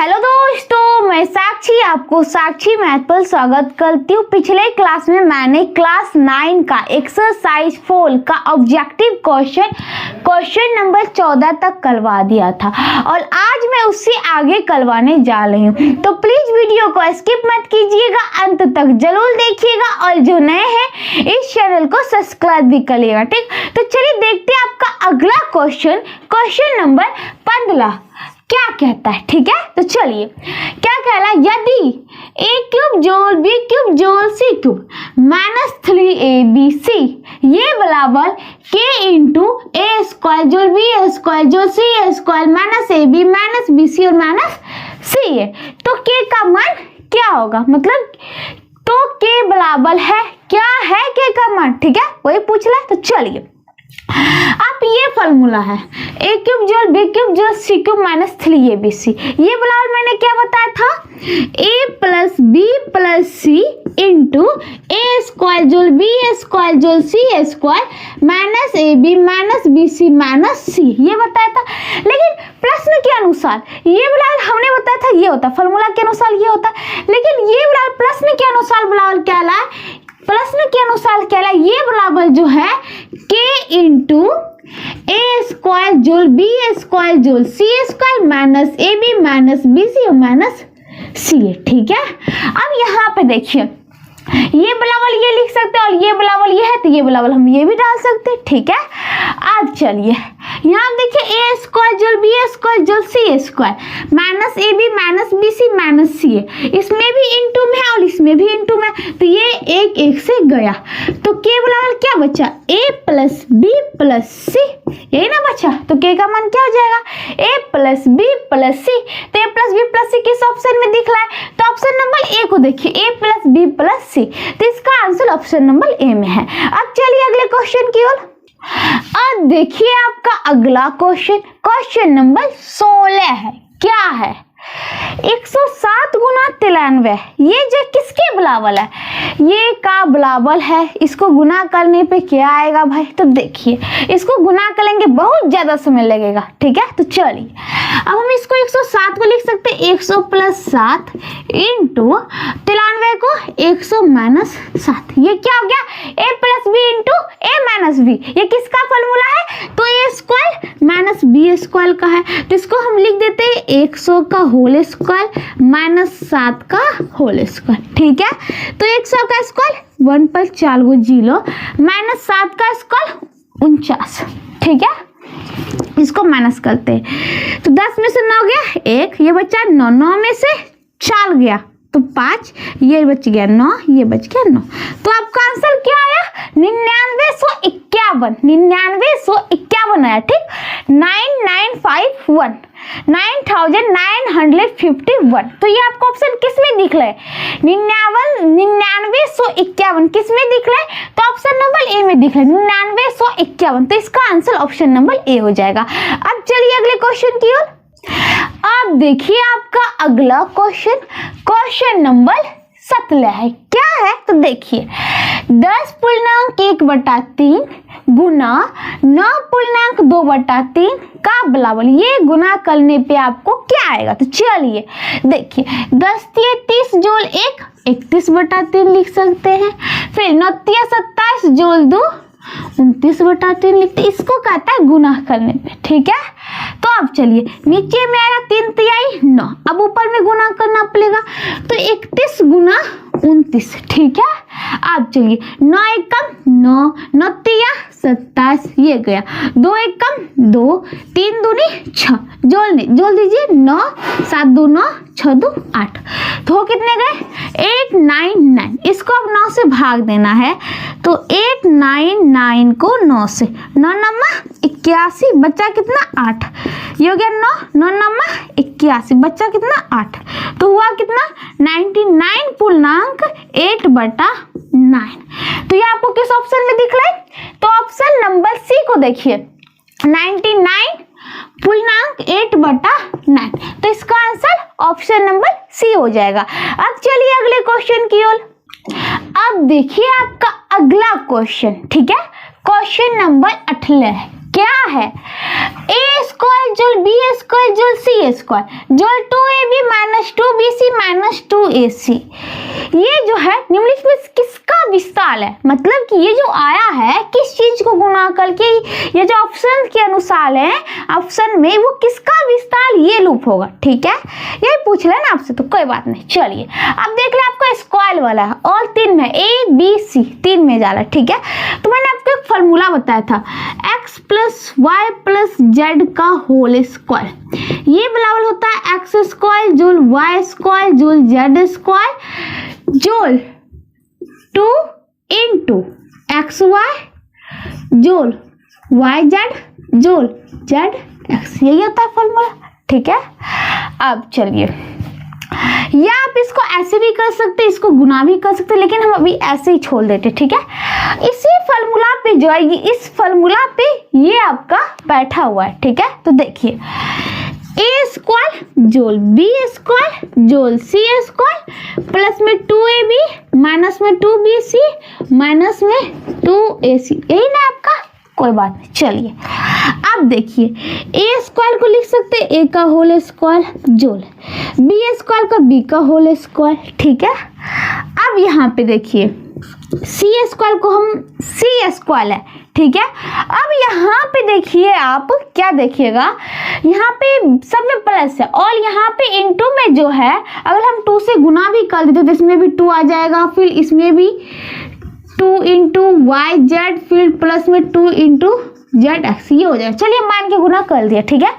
Hello दोस्तों, मैं साक्षी आपको साक्षी मैथ पर स्वागत करती हूँ। पिछले क्लास में मैंने क्लास 9 का एक्सरसाइज 4 का ऑब्जेक्टिव क्वेश्चन नंबर 14 तक करवा दिया था और आज मैं उससे आगे करवाने जा रही हूँ। तो प्लीज वीडियो को स्किप मत कीजिएगा, अंत तक जरूर देखिएगा और जो नए हैं इस चैनल को सब्सक्राइब भी करिएगा। ठीक, तो चलिए देखते हैं आपका अगला क्वेश्चन नंबर 15 क्या कहता है। ठीक है, तो चलिए क्या कह रहा है, यदि a क्यूब जोड़ b क्यूब जोड़ c क्यूब माइनस 3abc ये बराबर k इंटू a स्क्वायर जोड़ b स्क्वायर जोड़ c square minus ab minus bc और माइनस c है, तो k का मान क्या होगा। मतलब तो k बराबर है, क्या है k का मान। ठीक है, वही पूछ रहा है। तो चलिए अब ये फॉर्मूला है a क्यूब जोड़ b क्यूब जोड़ c क्यूब माइनस 3abc, ये बराबर मैंने क्या बताया था, a plus b plus c into a square जोड़ b स्क्वायर जोड़ c square minus ab minus bc minus c, ये बताया था। लेकिन प्रश्न के अनुसार ये बराबर हमने बताया था ये होता, फॉर्मूला के अनुसार ये होता, लेकिन ये बराबर प्रश्न के अनुसार बराबर क्या ला, प्रश्न के अनुसार क्या ला, ये बराबर जो है k इंटू a स्क्वायर जोड़ b स्क्वायर जोड़ c square minus ab minus bc और माइनस c है। ठीक है, अब यहाँ पे देखिए ये बराबर ये लिख सकते हैं और ये बराबर ये है, तो ये बराबर हम ये भी डाल सकते हैं। ठीक है, अब चलिए यहाँ देखिए a स्क्वायर जोड़ b स्क्वायर जोड़ c square minus ab minus bc minus c है, इसमें भी इंटू में है और इसमें भी इंटू में, तो ये एक एक से गया, तो k बराबर क्या बचा, a plus b plus c, यही ना बचा। तो k का मान क्या हो जाएगा, a plus b plus c, तो a plus b plus c किस ऑप्शन में दिख रहा है, तो ऑप्शन नंबर ए को देखिए, a plus b plus c, तो इसका आंसर ऑप्शन नंबर ए में है। अब चलिए अगले क्वेश्चन की ओर। अब देखिए आपका अगला क्वेश्चन नंबर 16 है, क्या है 107 गुना 93, ये जो किसके बराबर है, ये का बराबर है, इसको गुना करने पे क्या आएगा भाई, तो देखिए इसको गुना करेंगे बहुत ज्यादा समय लगेगा। ठीक है, तो चलिए अब हम इसको 107 को लिख सकते हैं 100 प्लस 7 इंटू 93 को 100 माइनस 7, ये क्या हो गया, a plus B into a minus B, ये किसका फॉर्मूला है, तो a square minus B square का है, तो इसको हम लिख देते हैं 100 का होल स्क्वायर माइनस 7 का होल स्क्वायर। ठीक है, तो 100 का स्क्वायर 1 पर 4 गो 0 माइनस 7 का स्क्वायर 49। ठीक है, इसको माइनस करते हैं, तो 10 में से 9 गया 1, ये बचा 9, 9 में से 4 गया तो 5, ये बच गया 9, ये बच गया 9, तो आपका आंसर क्या आया 9951, 9951 आया। ठीक, 9951, 9951, तो ये आपको ऑप्शन किस में दिख रहा है, 9951 किस में दिख रहा है, तो ऑप्शन नंबर ए में दिख रहा है 9951, तो इसका आंसर ऑप्शन नंबर ए हो जाएगा। अब चलिए अगले क्वेश्चन की ओर। अब देखिए आपका अगला क्वेश्चन नंबर 17 है, क्या है, तो देखिए 10.1/3 गुना 9.2/3 का बराबर, ये गुना करने पे आपको क्या आएगा, तो चलिए देखिए 10 30 जोड़ 1 31/3 लिख सकते हैं, फिर 9 27 जोड़ 2 29/3 लिखते, इसको कहता है गुना करने पे। ठीक है, तो अब चलिए नीचे में आएगा 3 तिहाई 9, अब ऊपर में गुना करना पड़ेगा, तो 31 गुना 29। ठीक है, अब चलिए 9 एकम 9, 9 तिया 27, ये गया 2 एकम 2, 3 दूनी 6, जोड़ दीजिए 9 7 2 9 6 2 8, तो कितने गए 899, इसको अब 9 से भाग देना है, तो 899 को 9 से, 9 9 81, बच्चा कितना 8, ये हो गया 9 9 9 81, बच्चा कितना 8, तो हुआ कितना 99.8/9, तो ये आपको किस ऑप्शन में दिख रहा है, तो ऑप्शन नंबर सी को देखिए 99.8/9, तो इसका आंसर ऑप्शन नंबर सी हो जाएगा। अब चलिए अगले क्वेश्चन की ओर। अब देखिए आपका अगला क्वेश्चन, ठीक है, क्वेश्चन नंबर 18 है, क्या है, ए स्क्वायर जोल बी स्क्वायर जोल सी स्क्वायर जोल 2ab minus 2bc minus 2ac। ये जो है निम्नलिखित में किसका विस्तार है, मतलब कि ये जो आया है किस चीज को गुणा करके, ये जो ऑप्शन के अनुसार है ऑप्शन में वो किसका विस्तार, ये लूप होगा। ठीक है, यही पूछ लेना आपसे, तो कोई बात नहीं। चलिए अब देख ले, आपका स्क्वायर वाला है और 3 में ए बी सी 3 में जाला। ठीक है, तो मैंने आपको एक फॉर्मूला बताया था x plus Y plus Z का होल स्क्वायर, ये बराबर होता है एक्स स्क्वायर जोल वाई स्क्वायर जोल जेड स्क्वायर जोल 2 इंटू एक्स वाई जोल वाई जेड जोल जेड एक्स, यही होता है फॉर्मूला। ठीक है, अब चलिए, या आप इसको ऐसे भी कर सकते, इसको गुना भी कर सकते, लेकिन हम अभी ऐसे ही छोड़ देते। ठीक है, इसी फॉर्मूला पे जो है, इस फॉर्मूला पे ये आपका बैठा हुआ है। ठीक है, तो देखिए ए स्क्वायर जोल बी स्क्वायर जोल सी स्क्वायर प्लस में 2ab माइनस में 2bc माइनस में 2ac, यही ना आपका, कोई बात नहीं। चलिए अब देखिए, ए स्क्वायर को लिख सकते हैं ए का होल स्क्वायर जोल बी स्क्वायर का बी का होल स्क्वायर। ठीक है, अब यहाँ पे देखिए सी स्क्वायर को हम सी स्क्वायर है। ठीक है, अब यहाँ पे देखिए, आप क्या देखिएगा, यहाँ पे सब में प्लस है और यहाँ पे इनटू में जो है, अगर हम 2 से गुना भी कर देते तो इसमें भी 2 आ जाएगा, फिर इसमें भी 2 इंटू वाई जेड, फिर प्लस में 2 इंटू जेड एक्स, ये हो जाएगा। चलिए मान के गुना कर दिया। ठीक है,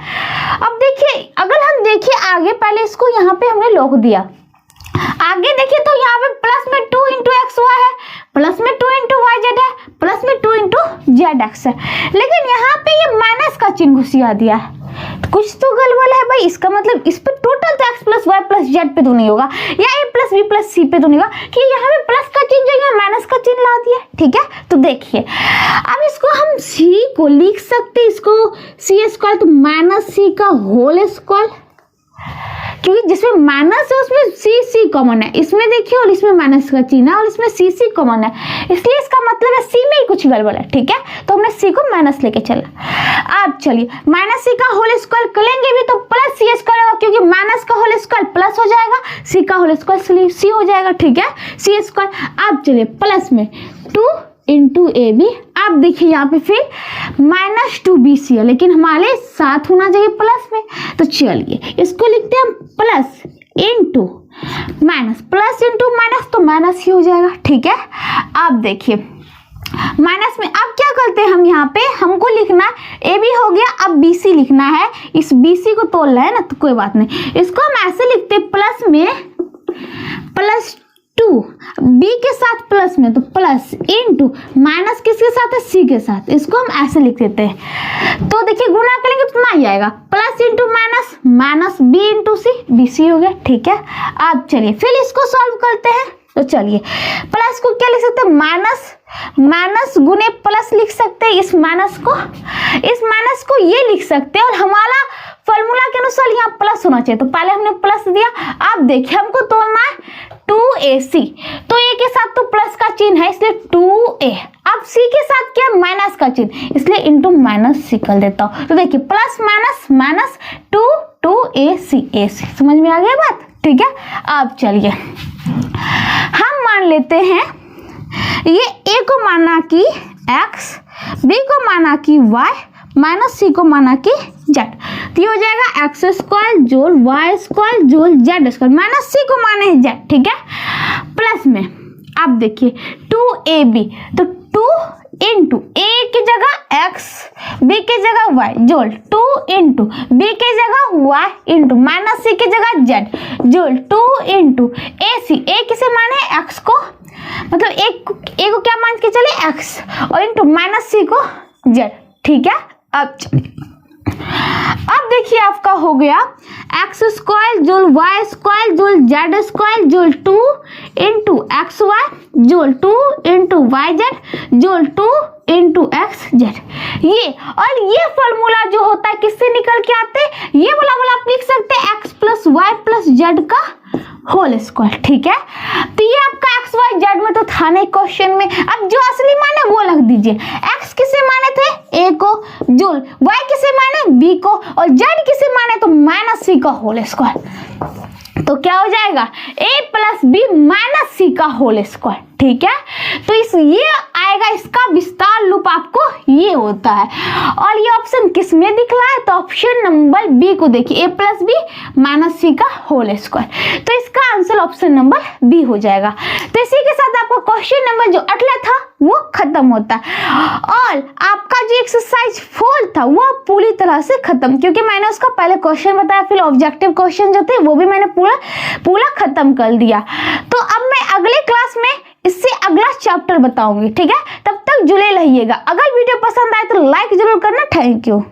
अब देखिए, अगर हम देखिए आगे, पहले इसको यहाँ पे हमने लिख दिया, आगे देखिए तो यहाँ पे प्लस में 2 इंटू एक्स वाई है, प्लस में 2 इंटू वाई जेड है, प्लस में 2 इंटू जेड एक्स है, लेकिन यहाँ पे ये माइनस का चिन्ह घुसिया दिया है, तो कुछ तो गड़बड़ है भाई। इसका मतलब इस पे टोटल तो X plus Y plus Z पे तो नहीं होगा, या A plus B plus C पे तो नहीं होगा, कि यहाँ पे प्लस का चिन्ह जो है माइनस का चिन्ह ला दिया। ठीक है, तो देखिए अब इसको हम सी को लिख सकते, इसको सी स्क्वायर तो माइनस सी का होल स्क्वायर, क्योंकि जिसमें माइनस है उसमें सी सी कॉमन है, इसमें देखिए और इसमें माइनस का चिन्ह है और इसमें सी सी कॉमन है, इसलिए इसका मतलब है सी में ही कुछ गड़बड़ है। ठीक है, तो हमने सी को माइनस लेके चला। अब चलिए माइनस सी का होल स्क्वायर करेंगे भी तो प्लस सी स्क्वायर होगा, क्योंकि माइनस का होल स्क्वायर प्लस हो जाएगा, सी का होल स्क्वायर सी हो जाएगा। ठीक है, सी स्क्वायर। अब चलिए प्लस में 2 इंटू ए बी, आप देखिए यहाँ पे फिर माइनस 2bc है, लेकिन हमारे साथ होना चाहिए प्लस में, तो चलिए इसको लिखते हैं हम plus into minus, plus into minus तो माइनस ही हो जाएगा। ठीक है, आप देखिए माइनस में अब क्या करते हैं हम, यहाँ पे हमको लिखना ए बी हो गया, अब बी सी लिखना है, इस बी सी को तोड़ना है ना, तो कोई बात नहीं, इसको हम ऐसे लिखते प्लस में प्लस 2 बी के साथ प्लस में, तो प्लस इंटू माइनस किसके साथ है, सी के साथ, इसको हम ऐसे लिख देते हैं। तो देखिए गुणा करेंगे तो ना ही आएगा, plus into minus minus B into C, B C हो गया। ठीक है, अब चलिए फिर इसको सॉल्व करते हैं, तो चलिए प्लस को क्या लिख सकते हैं, माइनस माइनस गुने प्लस लिख सकते हैं, इस माइनस को ये लिख सकते हैं, और हमारा फॉर्मूला के अनुसार यहाँ प्लस होना चाहिए, तो पहले हमने प्लस दिया। अब देखिए हमको तोड़ना है 2ac, तो a के साथ तो प्लस का चिन्ह है इसलिए 2a, अब c के साथ क्या माइनस का चिन्ह, इसलिए इंटू माइनस सी कर देता हूँ, तो देखिए प्लस माइनस माइनस 2ac, समझ में आ गया बात। ठीक है, अब चलिए हम मान लेते हैं ये a को माना कि x, b को माना कि y, माइनस सी को माना कि जेड, तो ये हो जाएगा एक्स स्क्वायर जोल वाई स्क्वायर जोल जेड स्क्वायर, माइनस सी को माने है जेड। ठीक है, प्लस में अब देखिए 2ab, तो 2 इंटू ए की जगह एक्स, बी की जगह वाई जोल 2 इंटू बी की जगह वाई इंटू माइनस सी की जगह जेड जोल 2 इंटू ए सी, ए किसे माने एक्स को, मतलब एक को क्या मान के चले एक्स, और इंटू माइनस सी को जेड। ठीक है, अब देखिए आपका हो गया एक्स स्क्वायर जोल वाई स्क्वायर जोल जेड स्क्वायर जोल 2 इंटू एक्स वाई जोल 2 इंटू वाई जेड जोल 2 इंटू एक्स जेड, ये और ये फॉर्मूला जो होता है किससे निकल के आते हैं, ये वाला आप लिख सकते हैं X plus Y plus Z का होल स्क्वायर। ठीक है, तो ये आपका एक्स वाई जेड में तो था नहीं क्वेश्चन में। अब जो असली मान है वो लिख दीजिए। एक्स किसे माने थे? ए को, जूल। वाई किसे माने? बी को। और जेड किसे माने? तो माइनस सी का होल स्क्वायर। तो क्या हो जाएगा? ए प्लस बी माइनस सी का होल स्क्वायर। ठीक है, तो ये आएगा, इसका विस्तार लूप आपको ये होता है। और ये ऑप्शन किस में दिख रहा है? तो ऑप्शन नंबर बी को देखिए, ए प्लस बी माइनस सी का होल स्क्वायर। तो इसका आंसर ऑप्शन नंबर बी हो जाएगा। तो इसी के साथ आपका क्वेश्चन नंबर जो 18 था वो खत्म होता है। और आपका जो एक्सरसाइज 4 था वो पूरी तरह से खत्म, क्योंकि मैंने उसका पहले क्वेश्चन बताया, फिर ऑब्जेक्टिव क्वेश्चन जो थे वो भी मैंने पूरा खत्म कर दिया। तो अब मैं अगले क्लास में इससे अगला चैप्टर बताऊंगी। ठीक है, तब तक जुड़े रहिएगा। अगर वीडियो पसंद आए तो लाइक जरूर करना। Thank you.